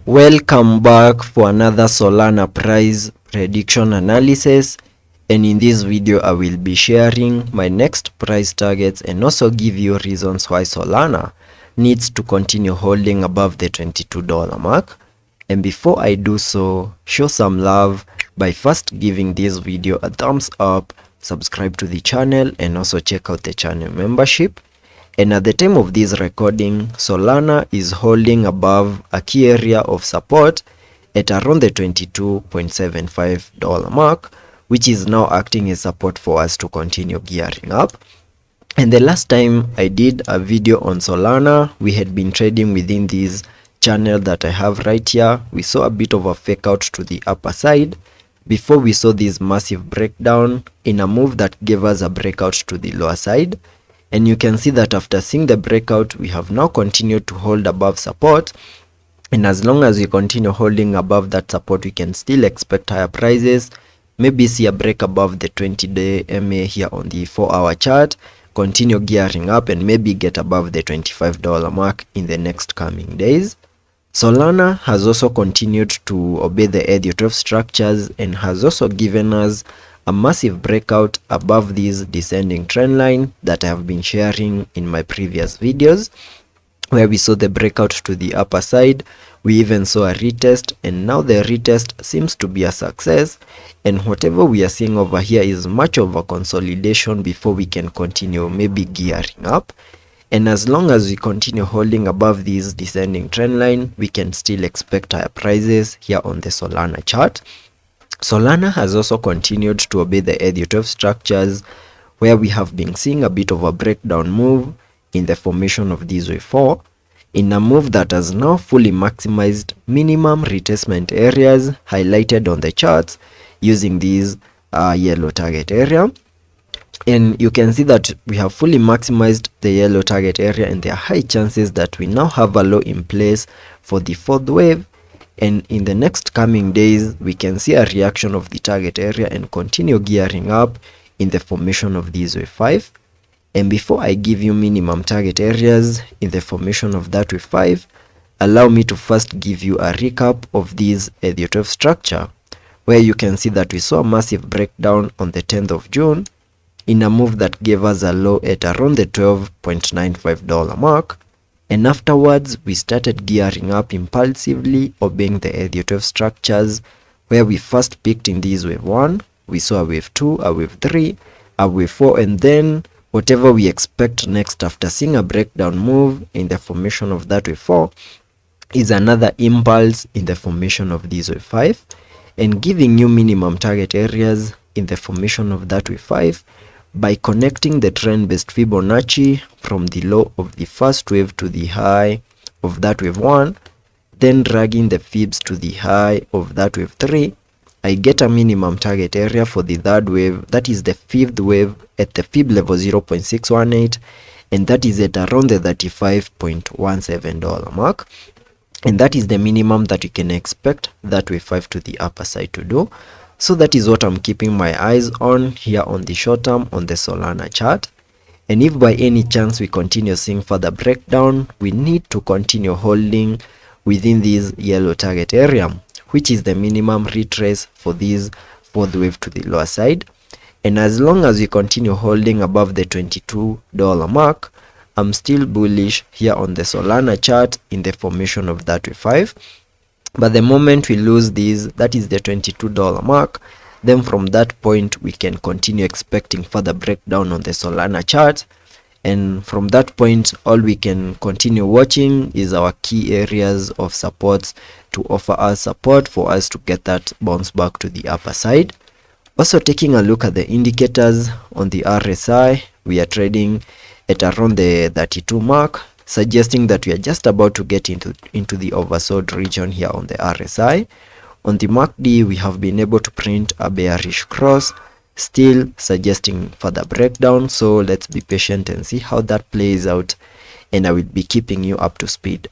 Welcome back for another Solana price prediction analysis, and in this video I will be sharing my next price targets and also give you reasons why Solana needs to continue holding above the $22 mark. And before I do so, show some love by first giving this video a thumbs up, subscribe to the channel, and also check out the channel membership. And at the time of this recording, Solana is holding above a key area of support at around the $22.75 mark, which is now acting as support for us to continue gearing up. And the last time I did a video on Solana, we had been trading within this channel that I have right here. We saw a bit of a fake out to the upper side before we saw this massive breakdown in a move that gave us a breakout to the lower side. And you can see that after seeing the breakout, we have now continued to hold above support. And as long as we continue holding above that support, we can still expect higher prices. Maybe see a break above the 20-day MA here on the 4-hour chart, continue gearing up, and maybe get above the $25 mark in the next coming days. Solana has also continued to obey the Elliot structures and has also given us a massive breakout above this descending trend line that I have been sharing in my previous videos, where we saw the breakout to the upper side. We even saw a retest, and now the retest seems to be a success, and whatever we are seeing over here is much of a consolidation before we can continue maybe gearing up. And as long as we continue holding above this descending trend line, we can still expect higher prices here on the Solana chart. Solana has also continued to obey the Elliot structures, where we have been seeing a bit of a breakdown move in the formation of this wave 4, in a move that has now fully maximized minimum retracement areas highlighted on the charts using this yellow target area. And you can see that we have fully maximized the yellow target area, and there are high chances that we now have a low in place for the fourth wave. And in the next coming days, we can see a reaction of the target area and continue gearing up in the formation of this wave 5. And before I give you minimum target areas in the formation of that wave 5, allow me to first give you a recap of this Elliot structure, where you can see that we saw a massive breakdown on the 10th of June in a move that gave us a low at around the $12.95 mark. And afterwards, we started gearing up impulsively, obeying the Elliot structures, where we first peaked in this wave 1, we saw a wave 2, a wave 3, a wave 4, and then whatever we expect next after seeing a breakdown move in the formation of that wave 4 is another impulse in the formation of this wave 5, and giving you minimum target areas in the formation of that wave 5 by connecting the trend-based Fibonacci from the low of the first wave to the high of that wave 1, then dragging the fibs to the high of that wave 3, I get a minimum target area for the third wave, that is the fifth wave, at the fib level 0.618, and that is at around the $35.17 mark. And that is the minimum that you can expect that wave 5 to the upper side to do. So that is what I'm keeping my eyes on here on the short term on the Solana chart. And if by any chance we continue seeing further breakdown, we need to continue holding within this yellow target area, which is the minimum retrace for this fourth wave to the lower side. And as long as we continue holding above the $22 mark, I'm still bullish here on the Solana chart in the formation of that wave 5. But the moment we lose this, that is the $22 mark, then from that point we can continue expecting further breakdown on the Solana chart. And from that point, all we can continue watching is our key areas of supports to offer us support for us to get that bounce back to the upper side. Also taking a look at the indicators on the RSI, we are trading at around the 32 mark, suggesting that we are just about to get into the oversold region here on the RSI. On the MACD, we have been able to print a bearish cross, still suggesting further breakdown. So let's be patient and see how that plays out, and I will be keeping you up to speed.